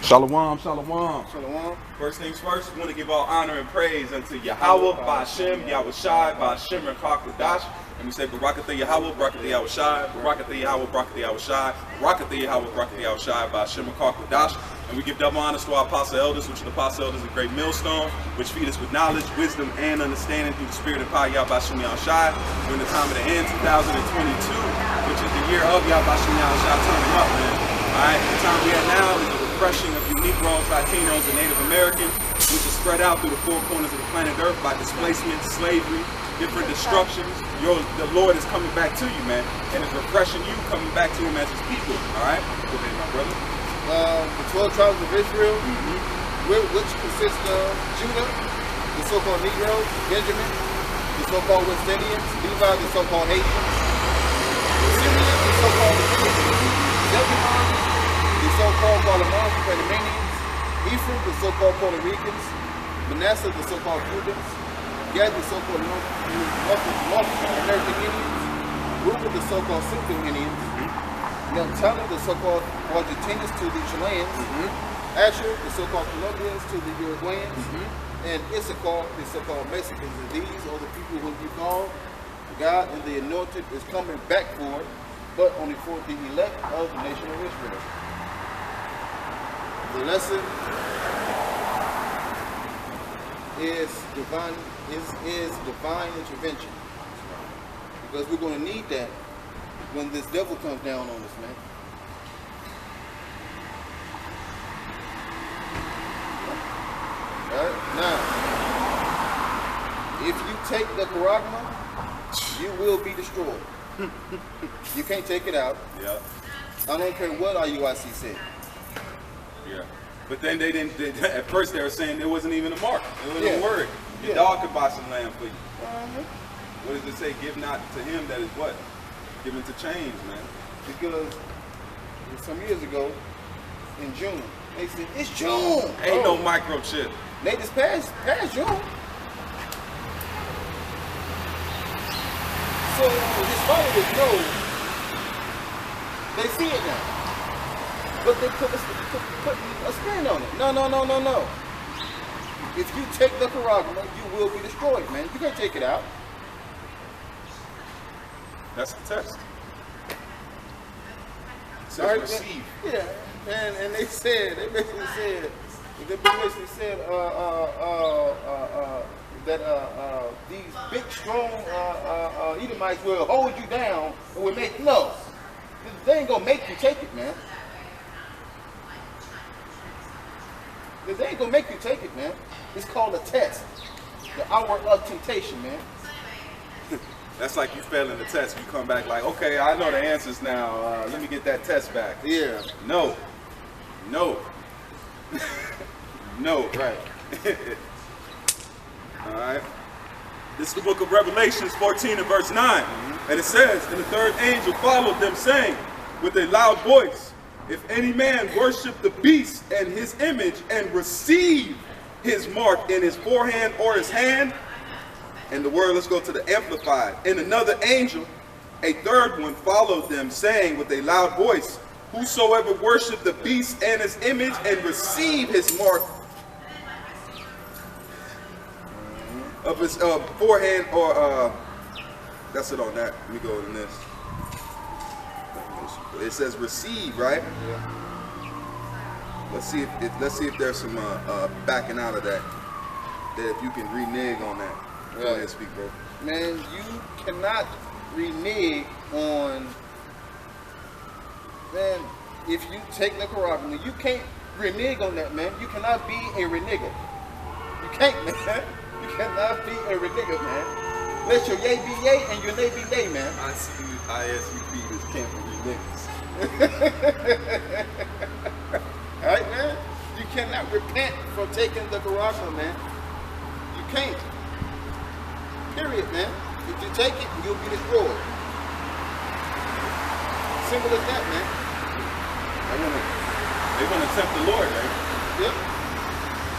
Shalom, shalom. Shalom. First things first, we want to give all honor and praise unto Yahweh, Ba'ashem, Yahushai, Ba'ashem, Rakakadash. And we say, Barakatha Yahweh, Barakatha Yahushai, Barakatha Yahweh, Barakatha Yahushai, Barakatha Yahweh, Barakatha Yahushai, Ba'ashem, Rakakadash. And we give double honors to our apostle elders, which are the apostle elders of the great millstone, which feed us with knowledge, wisdom, and understanding through the spirit and power of Yahweh, Ba'ashem, Yahushai. During the time of the end, 2022, which is the year of Yahweh, Ba'ashem, Yahushai, turning up, man. Alright, the time we are now is the refreshing of unique Negroes, Latinos, and Native Americans, which is spread out through the four corners of the planet Earth by displacement, slavery, different destructions. The Lord is coming back to you, man, and it's refreshing you coming back to Him as His people. Alright? Go ahead, my brother. The 12 tribes of Israel, which consist of Judah, the so-called Negroes, Benjamin, the so-called West Indians, Levi, the so-called Haitians, Syrian, the so-called Zebulon, the so-called Guatemalans, the Panamanians, Ephraim, the so-called Puerto Ricans, Manasseh, the so-called Cubans, Gad, the so-called North American Indians, Reuben, the so-called Central Indians, Naphtali, the so-called Argentinians to the Chileans, Asher, the so-called Colombians to the Uruguayans, and Issachar, the so-called Mexicans. And these are the people whom you call God, and the anointed is coming back for it, but only for the elect of the nation of Israel. The lesson is divine intervention, because we're going to need that when this devil comes down on us, man. All right, now, if you take the charagma, you will be destroyed. You can't take it out. Yeah. I don't care what IUIC said. Yeah. But then they didn't, at first they were saying there wasn't even a mark. There wasn't a word. Your Yeah. dog could buy some lamb for you. What does it say? Give not to him that is what? Given to change, man. Because some years ago, in June, they said, it's June. Ain't no microchip. They just passed June. So his followers know, they see it now. But they put a spin on it. No. If you take the charagma, you will be destroyed, man. You can't take it out. That's the test. It says Right, receive. Yeah, and they basically said that these big, strong Edomites will hold you down and will make no. They ain't gonna make you take it, man. They ain't gonna make you take it, man. It's called a test. The hour of temptation, man. That's like you failing the test. You come back like, okay, I know the answers now. Let me get that test back. Yeah. No. No. Right. All right. This is the book of Revelations 14 and verse 9. And it says, and the third angel followed them, saying with a loud voice, if any man worship the beast and his image and receive his mark in his forehead or his hand, and the word, let's go to the Amplified. And another angel, a third one, followed them, saying with a loud voice, whosoever worship the beast and his image and receive his mark of his forehead or, that's it on that. Let me go to this. It says receive, right? Yeah. Let's see if there's some backing out of that. That if you can renege on that. Go ahead, speak, bro. Man, you cannot renege on, man, if you take the charagma, you can't renege on that, man. You cannot be a renegger. You can't, man. You cannot be a renegger, man. Let your yay be yay and your nay be nay, man. ISUP is camp for renegers. Alright, man? You cannot repent for taking the charagma, man. You can't. Period, man. If you take it, you'll be destroyed. Simple as that, man. They're gonna tempt the Lord, right? Yep.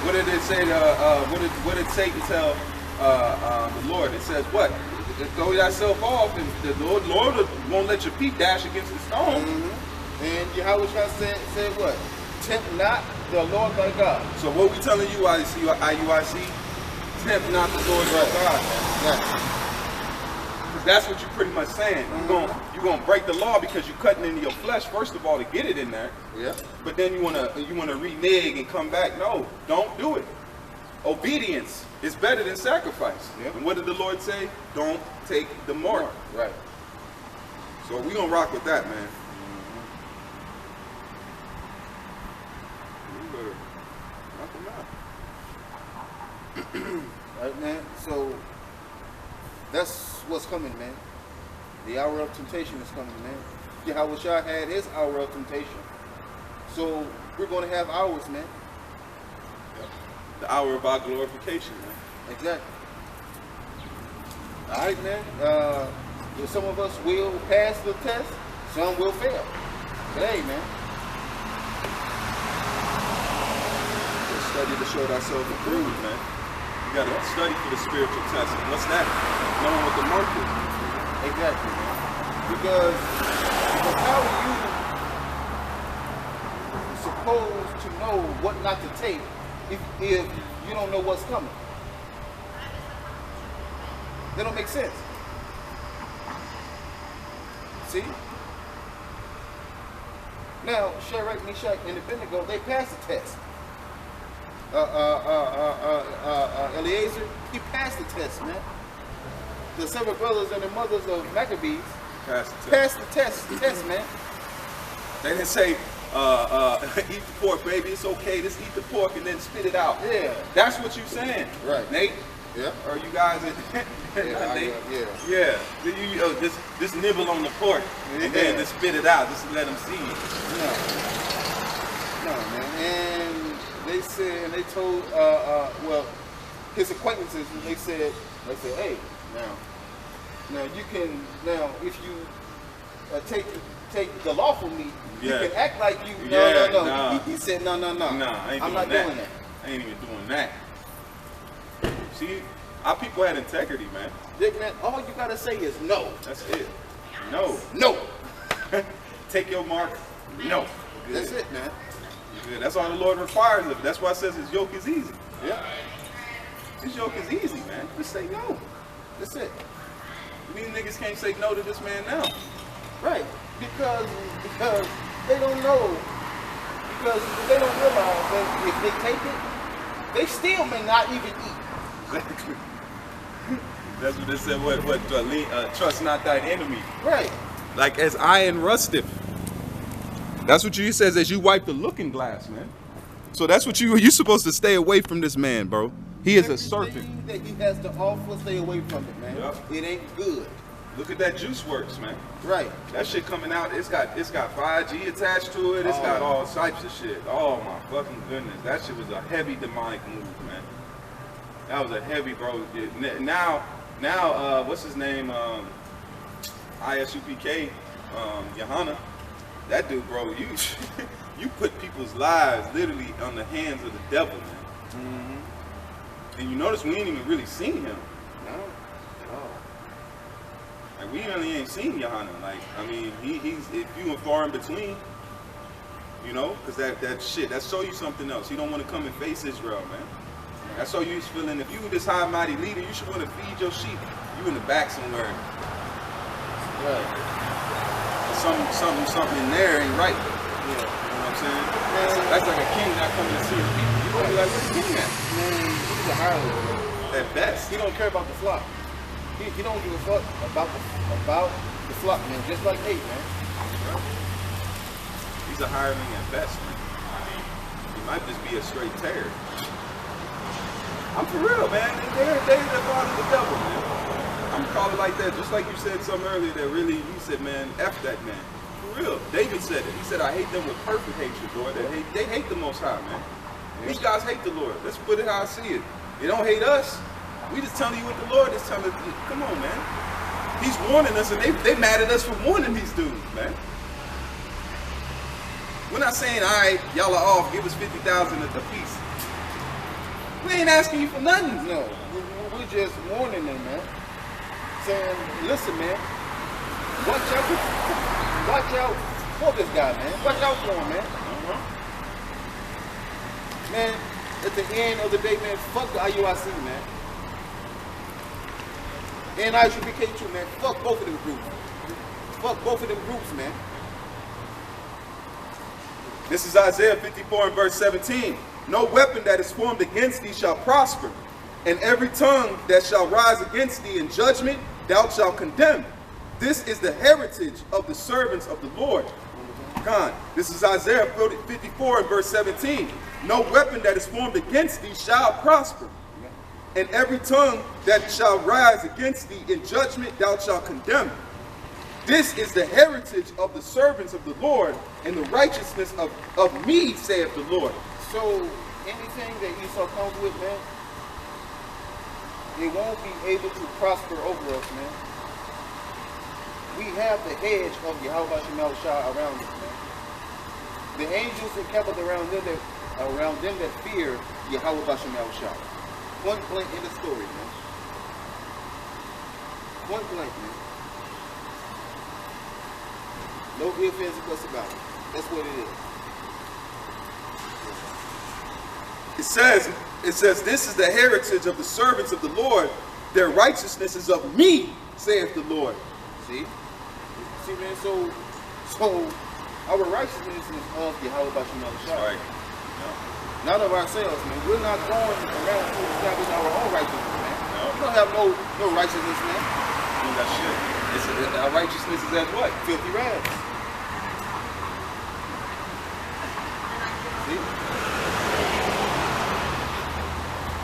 What did it say? What did Satan tell the Lord? It says what? Throw thyself off, and the Lord won't let your feet dash against the stone. And Yahweh said what? Tempt not the Lord thy God. So what we telling you, IUIC? Tempt not the Lord thy God, man. Yeah. That's what you're pretty much saying. You're gonna break the law because you're cutting into your flesh, first of all, to get it in there. Yeah. But then you wanna renege and come back. No, don't do it. Obedience is better than sacrifice. Yep. And what did the Lord say? Don't take the mark. Right. So we gonna rock with that, man. You better knock them out. Right, man. So that's what's coming, man. The hour of temptation is coming, man. Yahweh Shai had his hour of temptation. So we're going to have ours, man. The hour of our glorification, man. Exactly. All right, man. Some of us will pass the test. Some will fail. But hey, man. Let's study to show thyself approved, man. You got to study for the spiritual test. And what's that? Knowing what the mark is. Exactly, man. Because how are you supposed to know what not to take if you don't know what's coming? That don't make sense. See? Now, Shadrach, Meshach, and Abednego, they passed the test. Eliezer, he passed the test, man. The 7 brothers and the mothers of Maccabees passed the test, man. They didn't say, eat the pork, baby, it's okay, just eat the pork and then spit it out. Yeah. That's what you're saying. Right. Nate? Yeah. Or you guys, Nate? Yeah. You just nibble on the pork and then just spit it out, just let them see it. No, man. And they said, and they told, well, his acquaintances, they said, hey, now you can, if you take the lawful meat, you can act like you, no. He said, no. I'm not doing that. I ain't even doing that. See, our people had integrity, man. Dick, man, all you gotta say is no. That's it. No. No. Take your mark. No. Good. That's it, man. Good. That's all the Lord requires of it. That's why it says his yoke is easy. Yeah. His yoke is easy, man. Just say no. That's it. These niggas can't say no to this man now. Right. Because they don't know. Because they don't realize that if they take it, they still may not even eat. Exactly. That's what they said. Trust not thine enemy. Right. Like as iron rusteth. That's what you says as you wipe the looking glass, man. So that's what you're supposed to stay away from this man, bro. He is a serpent. That he has to offer, stay away from it, man. Yep. It ain't good. Look at that Juice Works, man. Right. That shit coming out. It's got 5G attached to it. It's got all types of shit. Oh my fucking goodness. That shit was a heavy demonic move, man. That was a heavy, bro. Now, what's his name? ISUPK, Johanna. That dude, bro, you put people's lives literally on the hands of the devil, man. Mm-hmm. And you notice we ain't even really seen him. No, at all. Like we really ain't seen Johanna. Like, I mean, he's if you and far in between, you know, because that shit that show you something else. You don't want to come and face Israel, man. That's how you feeling. If you this high mighty leader, you should want to feed your sheep. You in the back somewhere. Right. Something in there ain't right. Yeah. You know what I'm saying? That's like a king not coming to see his people. You gonna be like, where's the king at? Man, he's a hireling. At best. He don't care about the flock. He don't give a fuck about the flock, man. Just like Nate, man. Right. He's a hireling at best, man. I mean, he might just be a straight terror. I'm for real, man. They're the part of the devil, man. I'm gonna call it like that, just like you said something earlier that really, you said, man, F that man. For real. David said it. He said, I hate them with perfect hatred, Lord. They hate the Most High, man. These guys hate the Lord. Let's put it how I see it. They don't hate us. We just telling you what the Lord is telling us. Come on, man. He's warning us, and they mad at us for warning these dudes, man. We're not saying, all right, y'all are off, give us 50,000 a piece. We ain't asking you for nothing. No, we're just warning them, man. Saying, listen, man, watch out for this guy, man. Watch out for him, man. man, at the end of the day, man, fuck the IUIC, man. And ISUPK too, man. Fuck both of them groups. Fuck both of them groups, man. This is Isaiah 54 and verse 17. No weapon that is formed against thee shall prosper, and every tongue that shall rise against thee in judgment thou shalt condemn. This is the heritage of the servants of the Lord. God, this is Isaiah 54 and verse 17. No weapon that is formed against thee shall prosper, and every tongue that shall rise against thee in judgment thou shalt condemn. This is the heritage of the servants of the Lord, and the righteousness of me, saith the Lord. So anything that Esau comes with, man, it won't be able to prosper over us, man. We have the hedge of Yahweh Shemal Shah around us, man. The angels encamped around them that fear Yahweh Shemal Shah. Point blank in the story, man. Point blank, man. No ifs, ands, or buts about it. That's what it is. It says, this is the heritage of the servants of the Lord. Their righteousness is of me, saith the Lord. See, man. So our righteousness is of Yahweh Shemal Shah. Right. Not of ourselves, man. We're not going around to establish our own righteousness, man. No. We don't have no righteousness, man. That shit. Our righteousness is as what? Filthy rags. See?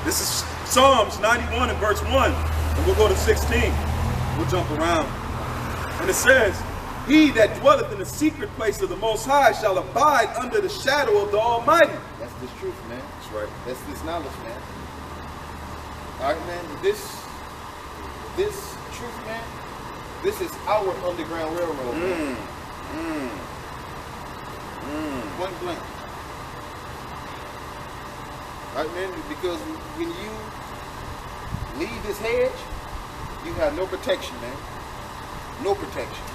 This is Psalms 91 and verse 1. And we'll go to 16. We'll jump around. And it says, he that dwelleth in the secret place of the Most High shall abide under the shadow of the Almighty. That's this truth, man. That's right. That's this knowledge, man. All right, man. This truth, man. This is our Underground Railroad, man. Point blank. All right, man. Because when you leave this hedge, you have no protection, man. No protection.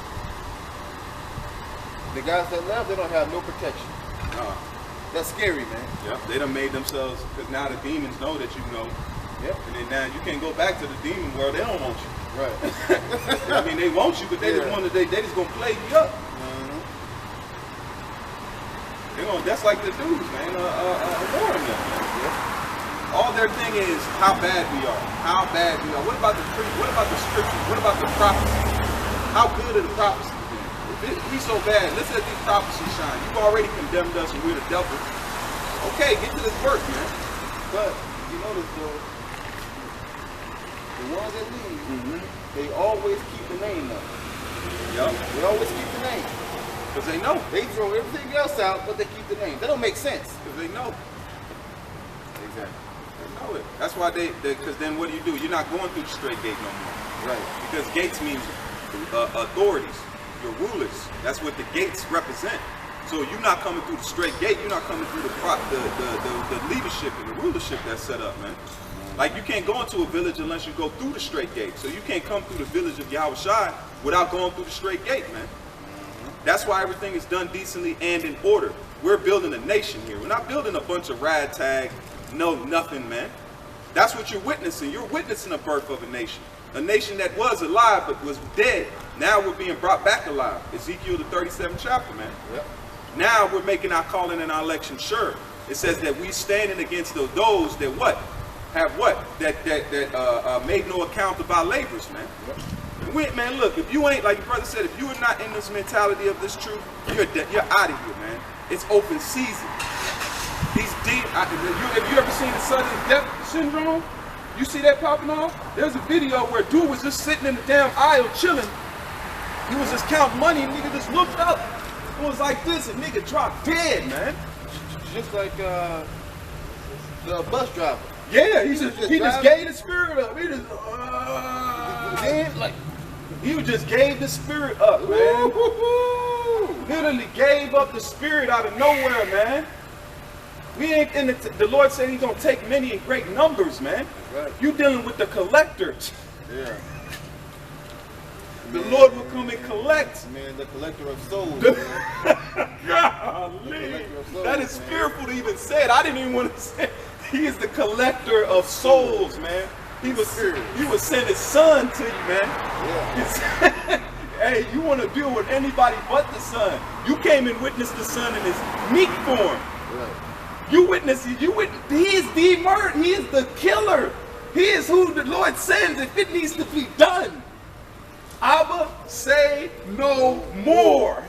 The guys that left, they don't have no protection. That's scary, man. Yeah, they done made themselves, because now the demons know that you know. Yep. And then now you can't go back to the demon world. They don't want you. Right. I mean, they want you, but they just want to. They just gonna play you up. That's like the dudes, man. Warren them, man. Yeah. All their thing is how bad we are. How bad we are. What about the scriptures? What about the prophecies? How good are the prophecies? If we so bad, listen at these prophecies shine. You've already condemned us and we're the devil. Okay, get to this work, man. But you notice though, the ones that leave, they always keep the name up. Yup. They always keep the name. Because they know. They throw everything else out, but they keep the name. That don't make sense. Because they know. Exactly. They know it. That's why because then what do? You're not going through the straight gate no more. Right. Because gates means authorities, your rulers. That's what the gates represent. So you're not coming through the straight gate. You're not coming through the leadership and the rulership that's set up, man. Like you can't go into a village unless you go through the straight gate. So you can't come through the village of Yahweh Shai without going through the straight gate, man. That's why everything is done decently and in order. We're building a nation here. We're not building a bunch of ragtag, nothing, man. That's what you're witnessing. You're witnessing the birth of a nation. A nation that was alive but was dead. Now we're being brought back alive. Ezekiel the 37th chapter, man. Yep. Now we're making our calling and our election sure. It says that we standing against those that what? Have what? That made no account of our labors, man. Yep. Man, look, if you ain't, like your brother said, if you are not in this mentality of this truth, you're out of here, man. It's open season. These deep, have you ever seen the sudden death syndrome? You see that popping off? There's a video where a dude was just sitting in the damn aisle chilling. He was just counting money and nigga just looked up. It was like this and nigga dropped dead, man. Just like the bus driver. Yeah, he just gave the spirit up. He just gave the spirit up, man. Literally gave up the spirit out of nowhere, man. We ain't in the Lord said he's gonna take many in great numbers, man. Right. You dealing with the collectors. Yeah. The Lord will come and collect. Man, the collector of souls. Golly. That is fearful to even say it. I didn't even want to say it. He is the collector of souls, man. He was send his son to you, man. Yeah. Hey, you want to deal with anybody but the son. You came and witnessed the son in his meek form. Right. You witness, he is the murderer, he is the killer. He is who the Lord sends if it needs to be done. Abba, say no more.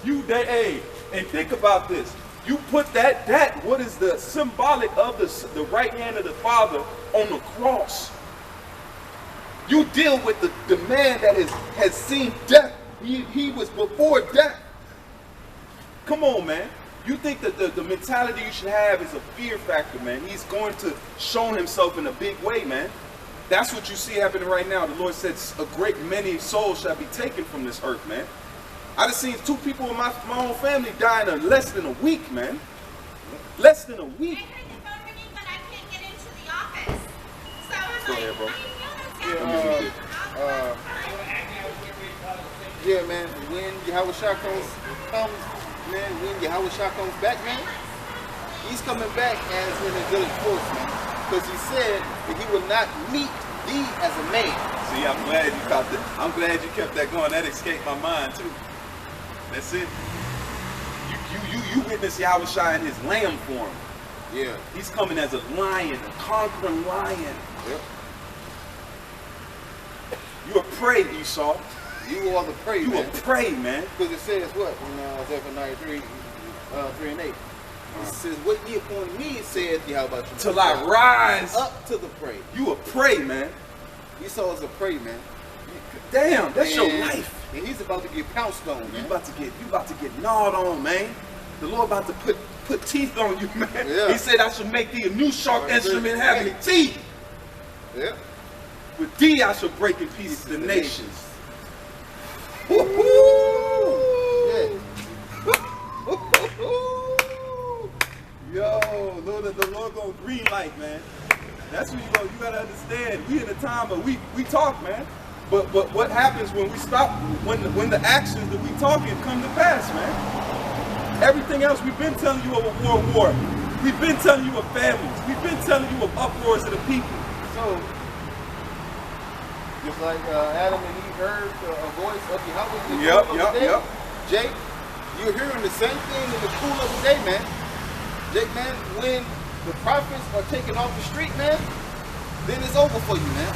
Hey, and think about this. You put that what is the symbolic of the right hand of the Father on the cross. You deal with the man that has seen death. He was before death. Come on, man. You think that the mentality you should have is a fear factor, man. He's going to show himself in a big way, man. That's what you see happening right now. The Lord says a great many souls shall be taken from this earth, man. I just seen 2 people in my own family dying in less than a week, man. Less than a week. I heard the phone ringing, but I can't get into the office. So I was Go like, ahead, bro. Yeah, man. When Yahweh Shah comes, man. When Yahweh Shah comes back, man, he's coming back as an angelic force, man. Because he said that he will not meet thee as a man. See, I'm glad you caught that. I'm glad you kept that going. That escaped my mind too. That's it. You witness Yahweh Shah in his lamb form. Yeah. He's coming as a lion, a conquering lion. Yep. You a prey, Esau. You are the prey, You man. a prey, man. Because it says what in Zephaniah 3, 3 and 8. It says, "What ye upon me," saith Yahweh, Till I rise up to the prey. You a prey, man. Esau is a prey, man. Damn, that's your And- life. And he's about to get pounced on, You man. about to get gnawed on, man. The Lord about to put teeth on you, man. Yeah. He said I should make thee a new sharp Right, instrument right. having teeth. Yeah. With thee I shall break in pieces the nations. Yeah. Yo, Lord, the Lord gonna green light, man. That's what you gotta understand. We in a time, but we talk, man. But what happens when we stop? When the actions that we talking come to pass, man. Everything else we've been telling you of a world war. We've been telling you of families. We've been telling you of uproars of the people. So, just like Adam and Eve heard a voice of Yahweh in the Yep, cool of the day, yep. Jake, you're hearing the same thing in the cool of the day, man. Jake, man, when the prophets are taken off the street, man, then it's over for you, man.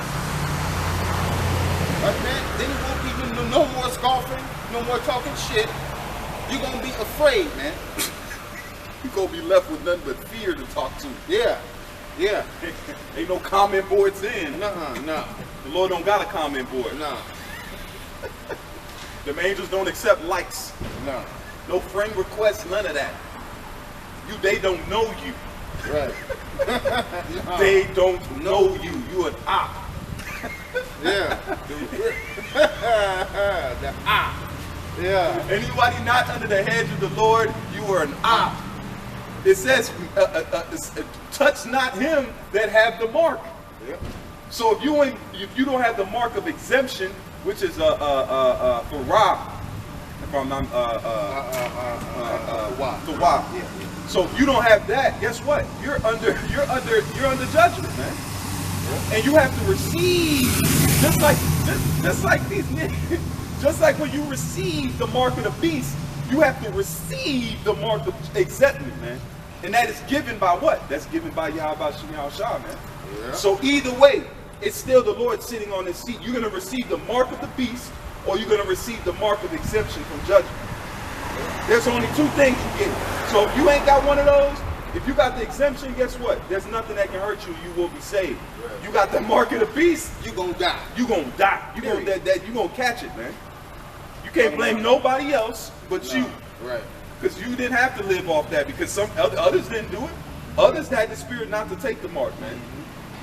Right, man? Then it won't be no more scoffing, no more talking shit. You're gonna be afraid, man. You're gonna be left with nothing but fear to talk to. Yeah, yeah. Ain't no comment boards in. No. The Lord don't got a comment board. No. Them angels don't accept likes. No. No friend requests, none of that. They don't know you. Right. No. They don't know you. You an op. Yeah. The yeah. Anybody not under the hedge of the Lord, you are an op. It says, touch not him that have the mark. Yeah. So if you don't have the mark of exemption, which is for Ra, if I'm not the Wa. Yeah. So if you don't have that, guess what? You're under judgment, man. Yeah. And you have to receive, just like these niggas, just like when you receive the mark of the beast, you have to receive the mark of exemption, man. And that is given by what? That's given by Yahweh Shah, man. Yeah. So either way, it's still the Lord sitting on his seat. You're going to receive the mark of the beast, or you're going to receive the mark of exemption from judgment. There's only 2 things you get. So if you ain't got one of those, if you got the exemption, guess what? There's nothing that can hurt you. You will be saved. Right. You got the mark of the beast, you gonna die. You gonna die. You gonna catch it, man. You can't blame nobody else but you. Right. Because you didn't have to live off that. Because some others didn't do it. Others had the spirit not to take the mark, man.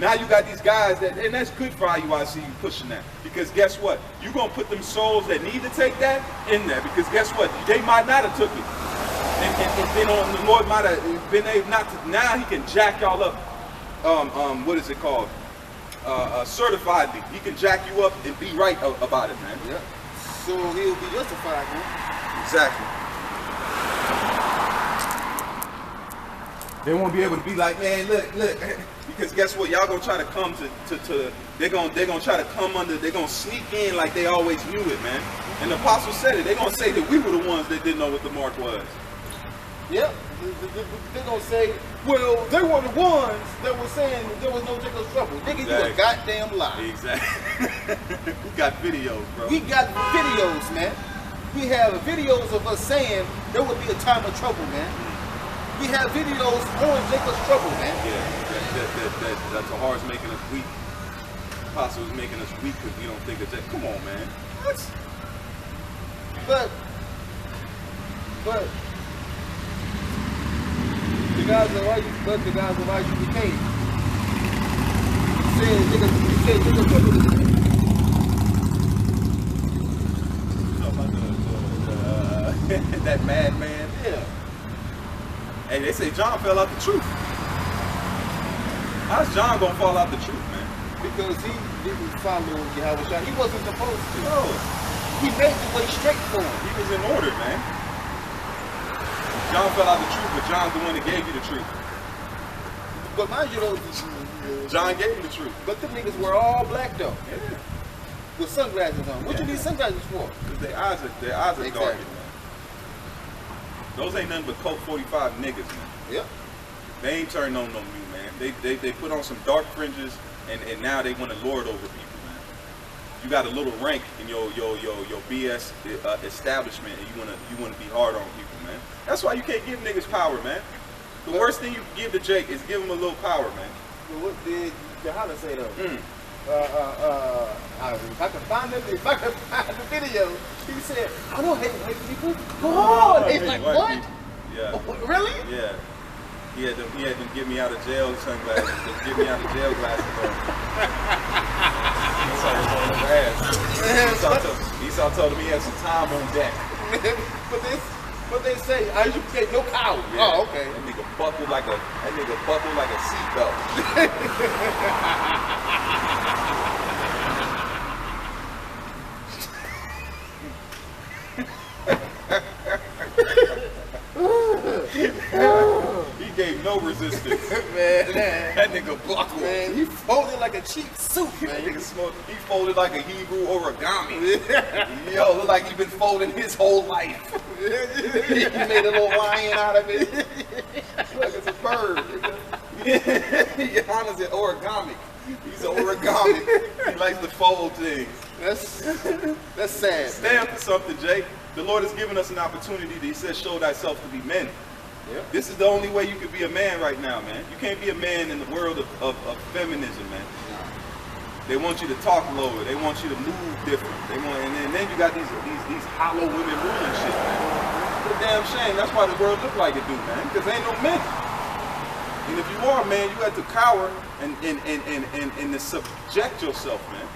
Now you got these guys that, and that's good for IUIC, you pushing that. Because guess what? You're going to put them souls that need to take that in there. Because guess what? They might not have took it. And then the Lord might have been able not to. Now he can jack y'all up. What is it called? certifiedly. He can jack you up and be right about it, man. Yeah. So he'll be justified, man. Exactly. They won't be able to be like, man, look, because guess what? Y'all gonna try to come they're gonna try to come under, they're gonna sneak in like they always knew it, man. And the apostle said it. They're gonna say that we were the ones that didn't know what the mark was. Yep. They're gonna say, well, they were the ones that were saying there was no Jacob's trouble. Nigga, you a goddamn lie. Exactly. We got videos, bro. We got videos, man. We have videos of us saying there would be a time of trouble, man. We have videos on Jacob's trouble, man. Yeah, that Tahar's making us weak. Apostle is making us weak because we don't think of that. Come on, man. What? But the guys of IUPK said Jacob's trouble. That madman. Yeah. Hey, they say John fell out the truth. How's John gonna fall out the truth, man? Because he didn't follow Yahweh. He wasn't supposed to. No. He made the way straight for him. He was in order, man. John fell out the truth, but John's the one that gave you the truth. But mind you, though, John gave you the truth. but them niggas were all black, though, Yeah. with sunglasses on. What you need sunglasses for? Because their eyes are Exactly. dark, man. Those ain't nothing but Colt 45 niggas, man. Yep. They ain't turned on no new, man. They put on some dark fringes and now they want to lord over people, man. You got a little rank in your BS establishment and you wanna be hard on people, man. That's why you can't give niggas power, man. The worst thing you can give to Jake is give him a little power, man. Well, what did Johanna say though? If I can find the video, he said, I don't hate white people. Oh, I he's hate like, white what? people. Yeah. Oh, really? Yeah. He had them get me out of jail sunglasses. Get me out of jail glasses on. Esau told him he had some time on deck. but they say, I you get no power. Yeah. Oh, okay. That nigga buckled like a seatbelt. He gave no resistance. Man, That nigga buckled. man, he folded like a cheap suit, That man. nigga smoked. He folded like a Hebrew origami. Yo, look like he been folding his whole life. He made a little lion out of it. Like it's a bird. Johanna's an origami. He's an origami. He likes to fold things. That's sad. Stand for something, Jay. The Lord has given us an opportunity. He says, show thyself to be men. Yep. This is the only way you can be a man right now, man. You can't be a man in the world of feminism, man. They want you to talk lower. They want you to move different. And then you got these hollow women ruling shit, man. It's a damn shame. That's why the world look like it do, man. Because ain't no men. And if you are a man, you have to cower and to subject yourself, man,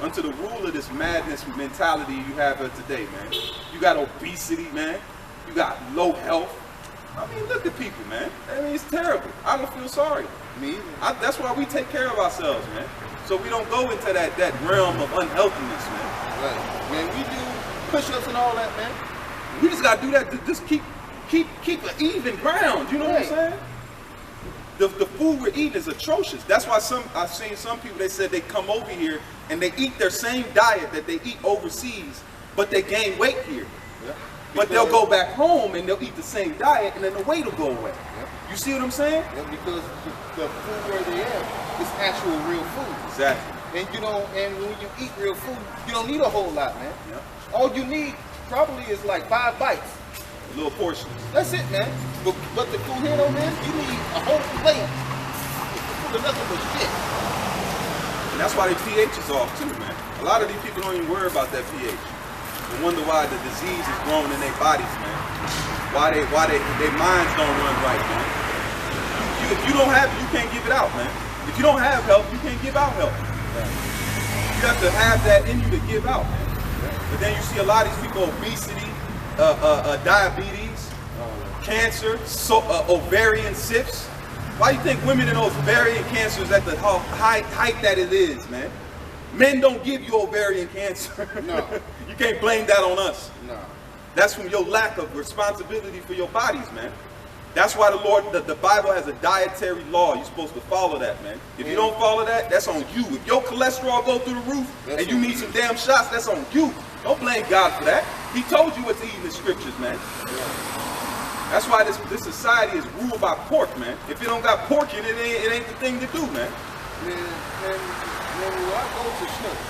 unto the rule of this madness mentality you have today, man. You got obesity, man. You got low health. I mean, look at people, man. I mean, it's terrible. I don't feel sorry. Me either. That's why we take care of ourselves, man. So we don't go into that realm of unhealthiness, man. Right. Man, we do push-ups and all that, man. We just gotta do that to just keep an even ground. You know what I'm saying? The food we're eating is atrocious. That's why I've seen some people, they said they come over here and they eat their same diet that they eat overseas, but they gain weight here. Yeah. But they'll go back home and they'll eat the same diet and then the weight will go away. Yep. You see what I'm saying? Yeah, because the food where they are is actual real food. Exactly. And when you eat real food, you don't need a whole lot, man. Yep. All you need probably is like 5 bites. Little portions. That's it, man. But the food here, though, man, you need a whole plate full of nothing but shit. And that's why their pH is off too, man. A lot of these people don't even worry about that pH. They wonder why the disease is growing in their bodies, man. Why their minds don't run right, man. If you don't have it, you can't give it out, man. If you don't have help, you can't give out help. You have to have that in you to give out, man. But then you see a lot of these people, obesity, diabetes, cancer, ovarian cysts. Why you think women in ovarian cancer is at the height that it is, man? Men don't give you ovarian cancer. No. You can't blame that on us. No. That's from your lack of responsibility for your bodies, man. That's why the Bible has a dietary law. You're supposed to follow that, man. If you don't follow that, that's on you. If your cholesterol go through the roof and you need some damn shots, that's on you. Don't blame God for that. He told you what to eat in the scriptures, man. That's why this society is ruled by pork, man. If it don't got pork in it, it ain't the thing to do, man. Man, when I go to church,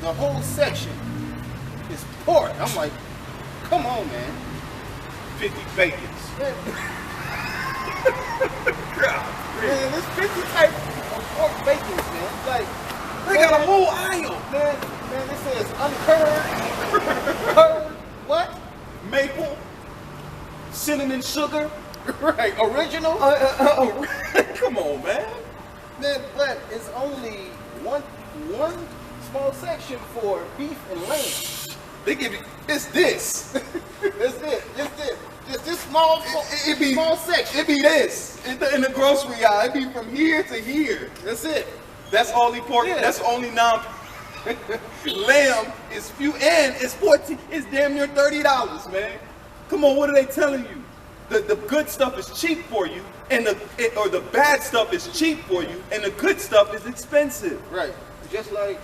the whole section is pork. I'm like, come on, man. 50 bacons. Man, there's 50 types of pork bacons, man. Like, They got a whole aisle. Man, it says uncurred, curd, what? Maple, cinnamon sugar. Right, original. Come on, man. Man, but it's only one small section for beef and lamb. They give you, it's this. That's it. Just this small small section. It be this. In the grocery aisle, it be from here to here. That's it. That's only pork. Yeah. That's only lamb is few and it's 14. It's damn near $30, man. Come on, what are they telling you? The good stuff is cheap for you, and the bad stuff is cheap for you, and the good stuff is expensive. Right. Just like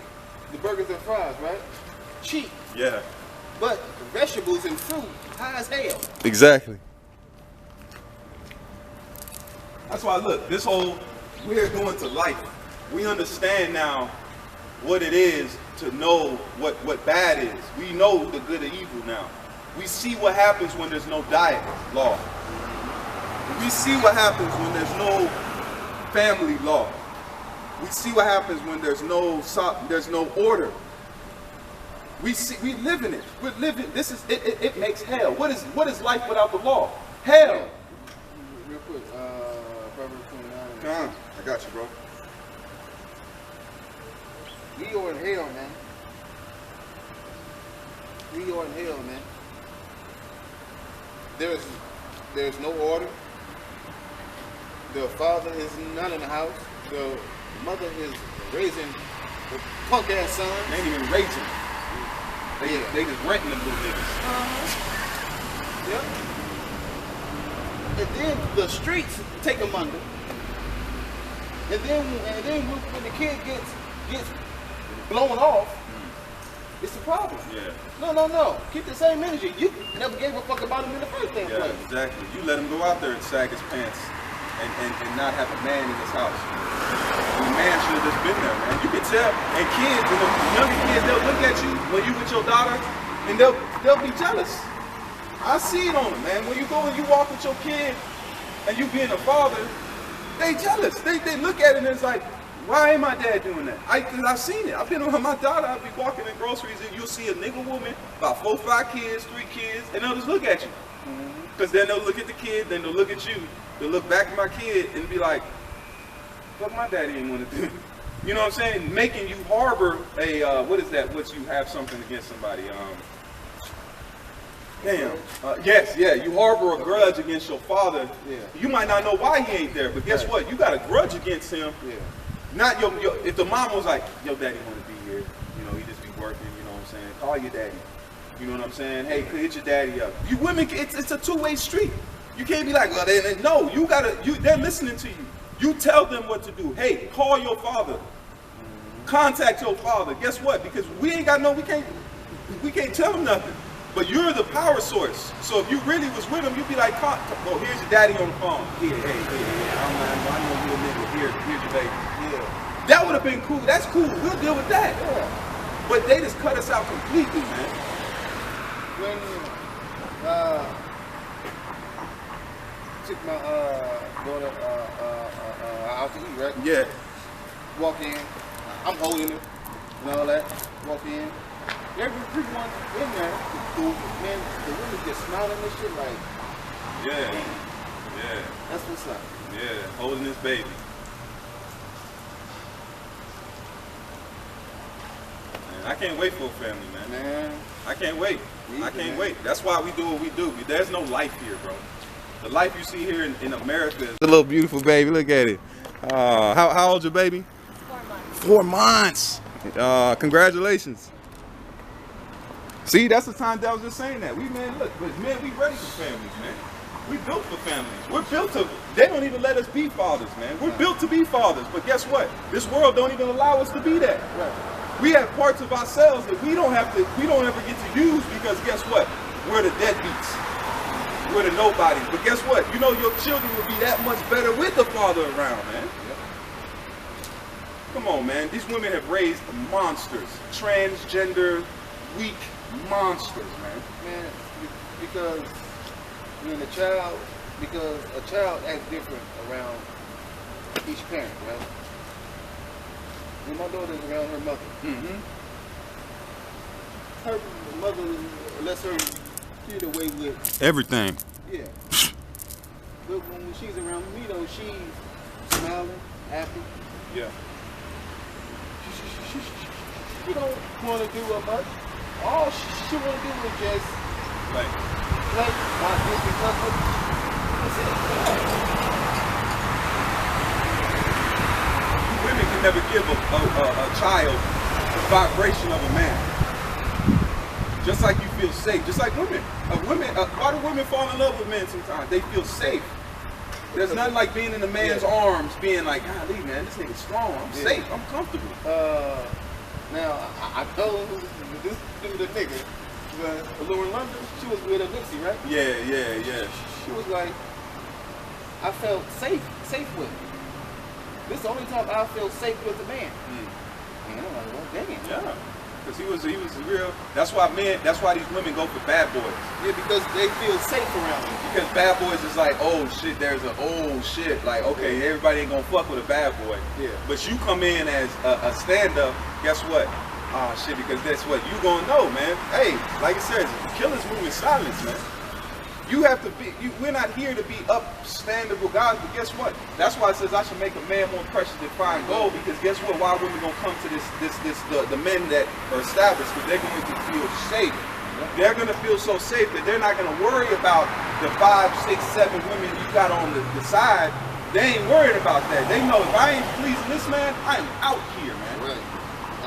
the burgers and fries, right? Cheap. Yeah. But vegetables and fruit, high as hell. Exactly. That's why, look, this whole, we're going to life. We understand now what it is to know what bad is. We know the good and evil now. We see what happens when there's no diet law. We see what happens when there's no family law. We see what happens when there's no order. We live in it. We're living. This is it. It makes hell. What is life without the law? Hell. Real quick, Proverbs 29. Come on, I got you, bro. We are in hell, man. We are in hell, man. There's no order. The father is not in the house. The mother is raising the punk ass son. They ain't even raising. They just renting them little niggas. Yep. And then the streets take them under. And then when the kid gets blown off, it's a problem. Yeah. No. Keep the same energy. You never gave a fuck about him in the first damn Yeah, place. exactly. You let him go out there and sag his pants and not have a man in his house. The man should have just been there, man. You can tell. And kids, you know, younger kids, they'll look at you when you with your daughter and they'll be jealous. I see it on them, man. When you go and you walk with your kid and you being a father, they jealous. They look at it and it's like, why ain't my dad doing that? I've seen it. I've been with my daughter. I'll be walking in groceries and you'll see a nigga woman, about 4, 5 kids, 3 kids, and they'll just look at you. Because then they'll look at the kid, then they'll look at you. They'll look back at my kid and be like, fuck, my daddy didn't want to do it. You know what I'm saying? Making you harbor a, what is that? What you have something against somebody? You harbor a grudge against your father. Yeah. You might not know why he ain't there, but guess what? You got a grudge against him. Yeah. Not your if the mom was like, your daddy want to be here, you know, he just be working, you know what I'm saying? Call your daddy. You know what I'm saying? Hey, hit your daddy up. You women, it's a two-way street. You can't be like, well, no, they're listening to you. You tell them what to do. Hey, call your father. Contact your father. Guess what? Because we can't tell them nothing. But you're the power source. So if you really was with him, you'd be like, oh, here's your daddy on the phone. Hey, I know you a nigga. Here's your baby. Yeah. That would have been cool. That's cool. We'll deal with that. Yeah. But they just cut us out completely, man. When took my daughter out to eat, right? Yeah. Walk in, I'm holding her and all that. Walk in. Everyone in there, man, the women just smiling and shit like, Yeah. damn, Yeah. that's what's up. Yeah. Holding this baby. Man, I can't wait for a family, man. Man, I can't wait. Me I either, can't man. wait. That's why we do what we do. There's no life here, bro. The life you see here in America is a little beautiful baby. Look at it. How old's your baby? 4 months. 4 months. Congratulations. See, that's the time that I was just saying that. We ready for families, man. We built for families. We're built to, they don't even let us be fathers, man. We're built to be fathers, but guess what? This world don't even allow us to be that. Right. We have parts of ourselves that we don't ever get to use because guess what? We're the deadbeats. We're the nobodies. But guess what? You know your children will be that much better with the father around, man. Yep. Come on, man. These women have raised monsters. Transgender, weak monsters, man. Man, because when a child acts different around each parent, right? When my daughter's around her mother, her mother lets her get away with everything. Yeah. But when she's around me, though, she's smiling, happy. Yeah. She don't want to do much. All she want to do is just play my Disney cousin. That's it. Women can never give a child the vibration of a man. Just like you feel safe. Just like women. Why do women fall in love with men sometimes? They feel safe. There's nothing like being in a man's arms, being like, golly, man, this nigga's strong. I'm safe. I'm comfortable. Now, I know this dude, the nigga, but Lauren London, she was with a Nipsey, right? Yeah. She was like, I felt safe with him. This is the only time I feel safe with a man. And I'm like, well, damn. Yeah. Because he was real. That's why these women go for bad boys. Yeah, because they feel safe around him. Because bad boys is like, oh shit, there's an old shit. Like, okay, everybody ain't gonna fuck with a bad boy. Yeah. But you come in as a stand-up, guess what? Shit, because that's what you gonna know, man. Hey, like it says, killers move in silence, man. You have to be, we're not here to be upstandable guys, but guess what? That's why it says I should make a man more precious than fine gold, because guess what? Why women gonna come to the men that are established, because they're going to feel safe. They're gonna feel so safe that they're not gonna worry about the 5, 6, 7 women you got on the side. They ain't worried about that. They know if I ain't pleasing this man, I am out here, man. Right.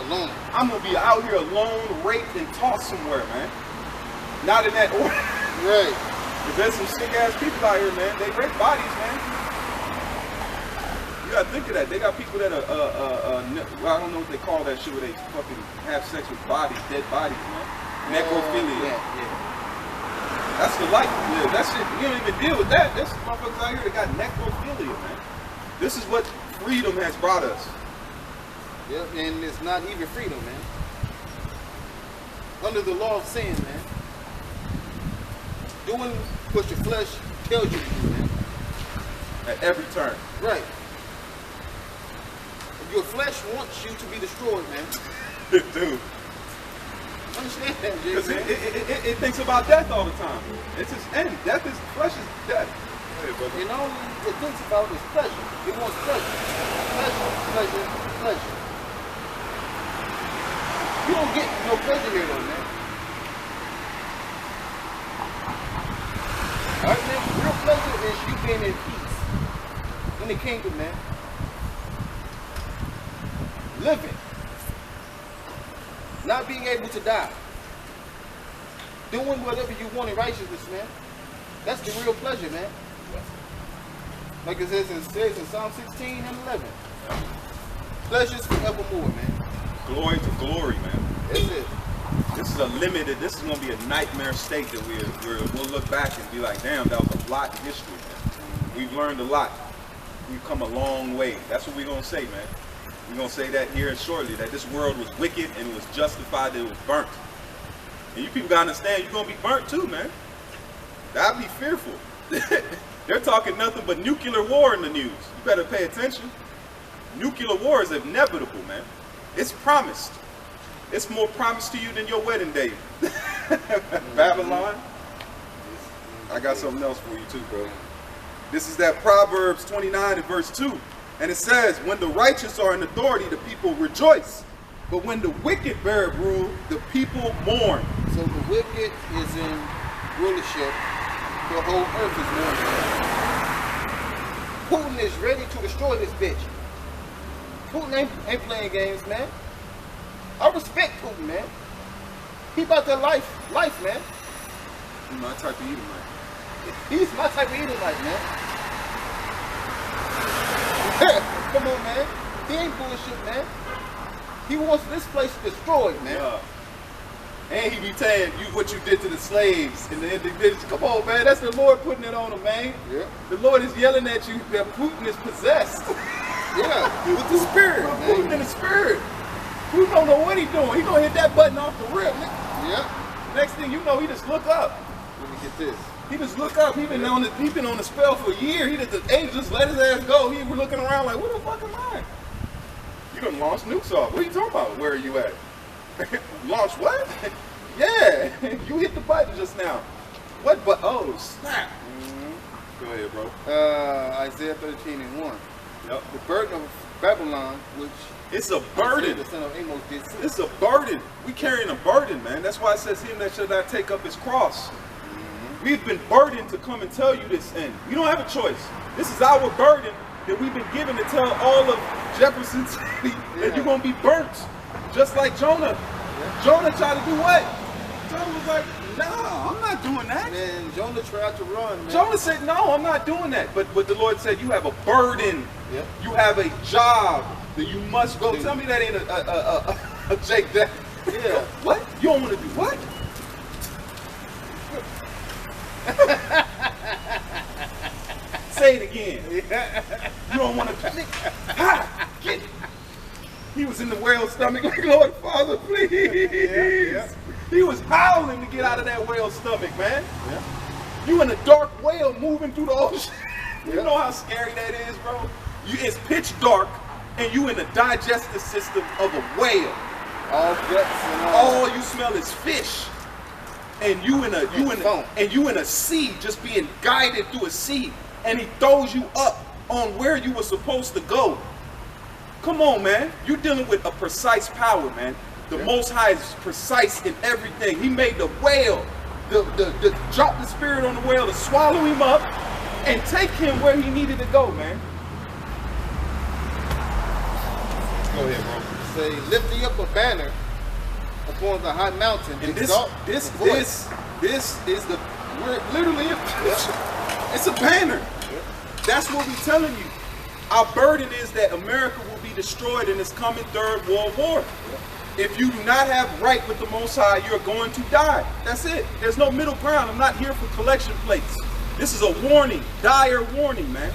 Alone. I'm gonna be out here alone, raped and tossed somewhere, man. Not in that order. Right. There's some sick ass people out here, man. They rape bodies, man. You gotta think of that. They got people that are, I don't know what they call that shit where they fucking have sex with bodies, dead bodies, man. Necrophilia. Yeah. That's the life you live. That shit, you don't even deal with that. There's motherfuckers out here that got necrophilia, man. This is what freedom has brought us. Yep, and it's not even freedom, man. Under the law of sin, man. Doing what your flesh tells you to do, man. At every turn. Right. Your flesh wants you to be destroyed, man. Dude. Understand that, Jay? Because it thinks about death all the time. It's its end. Death is, flesh is death. And all it thinks about is pleasure. It wants pleasure. Pleasure. You don't get no pleasure here, though, man. Alright, man? Real pleasure is you being in peace. In the kingdom, man. Living. Not being able to die. Doing whatever you want in righteousness, man. That's the real pleasure, man. Like it says in Psalm 16 and 11. Pleasures forevermore, man. Glory to glory, man. That's it. This is going to be a nightmare state that we'll look back and be like, damn, that was a lot in history, man. We've learned a lot. We've come a long way. That's what we're going to say, man. We're going to say that here shortly, that this world was wicked and it was justified, that it was burnt. And you people got to understand, you're going to be burnt too, man. That'd be fearful. They're talking nothing but nuclear war in the news. You better pay attention. Nuclear war is inevitable, man. It's promised. It's more promised to you than your wedding day. Babylon. I got something else for you too, bro. This is that Proverbs 29 and verse 2. And it says, when the righteous are in authority, the people rejoice. But when the wicked bear rule, the people mourn. So the wicked is in rulership The whole earth is mourning. Putin is ready to destroy this bitch. Putin ain't playing games, man. I respect Putin, man. He about that life, man. He's my type of Edomite. He's my type of Edomite, man. Come on, man. He ain't bullshit, man. He wants this place destroyed, man. Yeah. And he be telling you what you did to the slaves and the individuals. Come on, man. That's the Lord putting it on him, man. Yeah. The Lord is yelling at you that Putin is possessed. Yeah, with the spirit, man. Putin in the spirit. Putin don't know what he's doing. He gonna hit that button off the rip. Yeah. Next thing you know, he just look up. Let me get this. He just look up. He been on the spell for a year. The angel just let his ass go. He was looking around like, what the fuck am I? You done launched nukes off. What are you talking about? Where are you at? Launch what? Yeah, you hit the button just now. What but? Oh, snap. Go ahead, bro. Isaiah 13:1. Yep. The burden of Babylon, which It's a burden. the son of Amos did. It's a burden. We carrying a burden, man. That's why it says him that shall not take up his cross. We've been burdened to come and tell you this, and we don't have a choice. This is our burden that we've been given to tell all of Jefferson City that you're gonna be burnt, just like Jonah. Jonah tried to do what? Jonah was like, no, I'm not doing that. Man, Jonah tried to run, man. Jonah said, no, I'm not doing that. But the Lord said, you have a burden. Yep. You have a job that you must go. Tell me that ain't a Jake that. Yeah. What? You don't want to do what? Say it again. You don't want to. Get. He was in the whale's stomach like, Lord Father, please. Yeah. He was howling to get out of that whale's stomach, man. Yeah. You in a dark whale moving through the ocean. You Yeah. know how scary that is, bro? It's pitch dark, and you in the digestive system of a whale. All guts and all. All you smell is fish. And you in a sea, just being guided through a sea, and he throws you up on where you were supposed to go. Come on, man. You're dealing with a precise power, man. The Most High is precise in everything. He made the whale, drop the spirit on the whale to swallow him up and take him where he needed to go, man. Go ahead, bro. Say, lift thee up a banner upon the high mountain. And exalt this the voice. is the, we're literally, it's a banner. That's what we're telling you. Our burden is that America will be destroyed in this coming Third World War. If you do not have right with the Most High, you're going to die. That's it. There's no middle ground. I'm not here for collection plates. This is a warning, dire warning, man.